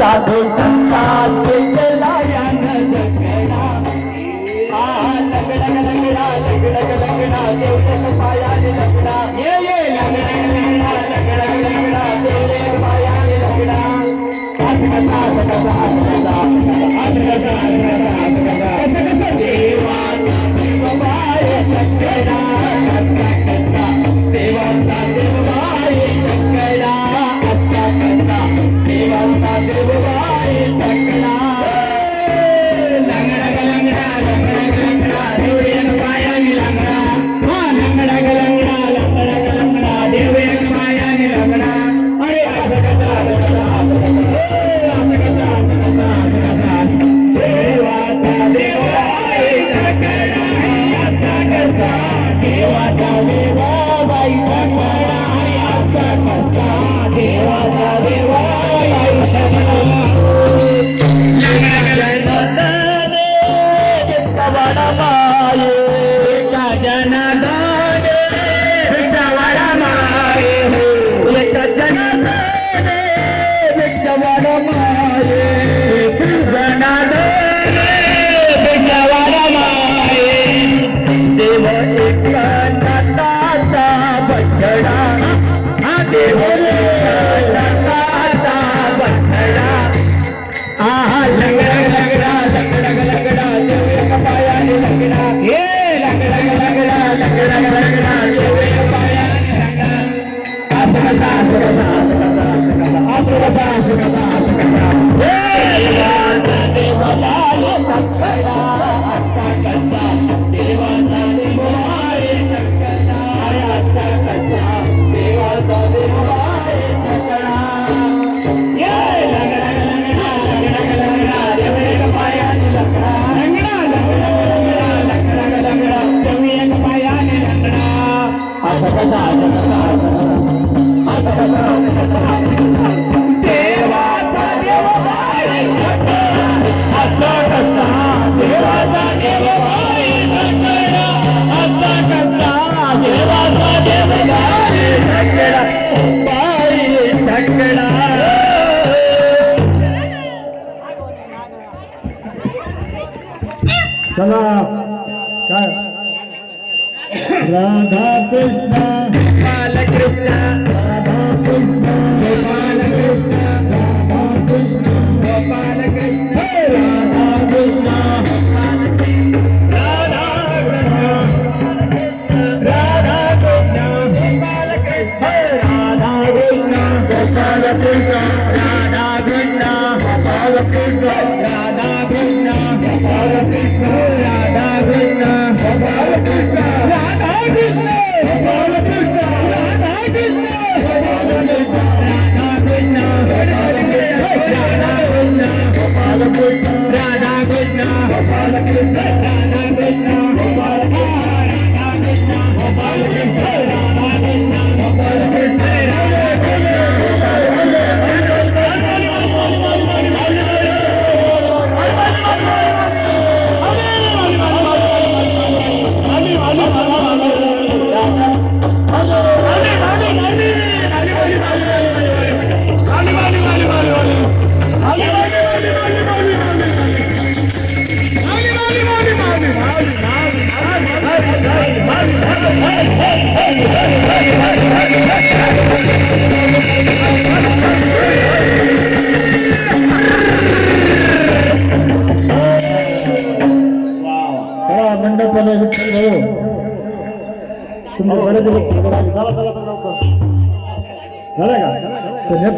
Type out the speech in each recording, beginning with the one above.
साधू संतांचे लायन जगडा लगडा लगडा लगडा लगडा देवच्या पायाने लगडा ये ये लगडा लगडा लगडा लगडा देवच्या पायाने लगडा आसकता आसकता आसकता आसकता आसकता आसकता देवाचा देवबाई लगडा आसकता देवाचा देवबाई लगडा आसकता देवाचा देवबाई लगडा लंगडा लंगडा लंगडा लंगडा देवच्या पायाने लगडा हा लंगडा लंगडा लंगडा लंगडा देवच्या पायाने लगडा अरे आसकता आसकता आसकता आसकता आसकता देवाचा देवबाई लगडा आसकता देवाचा देवबाई लगडा आसकता देवाचा देवबाई चला काय राधा कृष्ण बालकृष्ण राधा कृष्ण गोपाल कृष्ण राधा कृष्ण गोपाल कृष्ण राधा कृष्ण राधा कृष्ण राधा कृष्ण गोपाल कृष्ण राधा कृष्ण गोपाल कृष्ण राधा कृष्ण गोपाल कृष्ण राधा कृष्ण गोपाल कृष्ण राधा कृष्ण गोपाल कृष्ण राधा कृष्ण गोपाल कृष्ण राधा कृष्ण गोपाल कृष्ण राधा कृष्ण गोपाल कृष्ण राधा कृष्ण गोपाल कृष्ण राधा कृष्ण गोपाल कृष्ण राधा कृष्ण गोपाल कृष्ण राधा कृष्ण गोपाल कृष्ण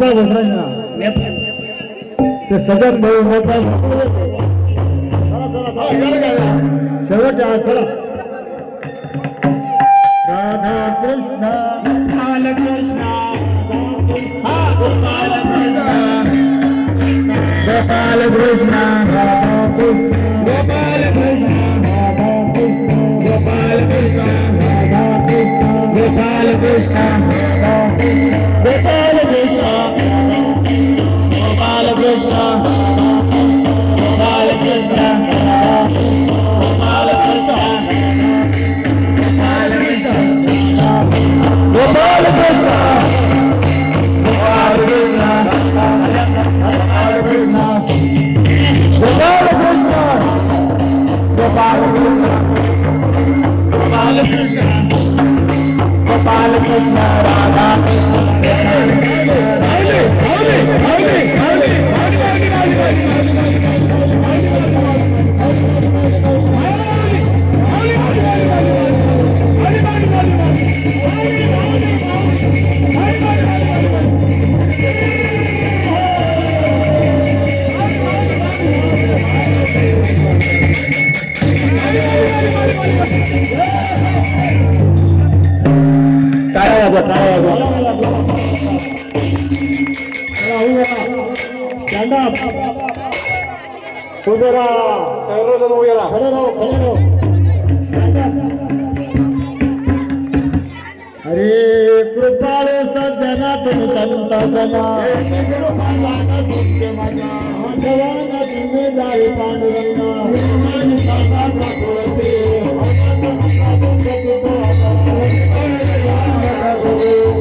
नेपाळ बसरांना ते सगळ्यात नेपाळ शेवट चला राधा कृष्ण बालकृष्ण गोपाल कृष्ण राधा कृष्ण गोपाल कृष्ण राधा कृष्ण गोपाल कृष्ण राधा कृष्ण गोपाल कृष्ण राधा कृष्ण गोपाल कृष्ण गोपाल कृष्ण गोपाल कृष्ण गोपाल कृष्ण गोपाल कृष्ण गोपाल कृष्ण राधा हरे कृपाळू सज्जना तुम्ही संत जना जवान तुम्ही जाई पांडुरंगा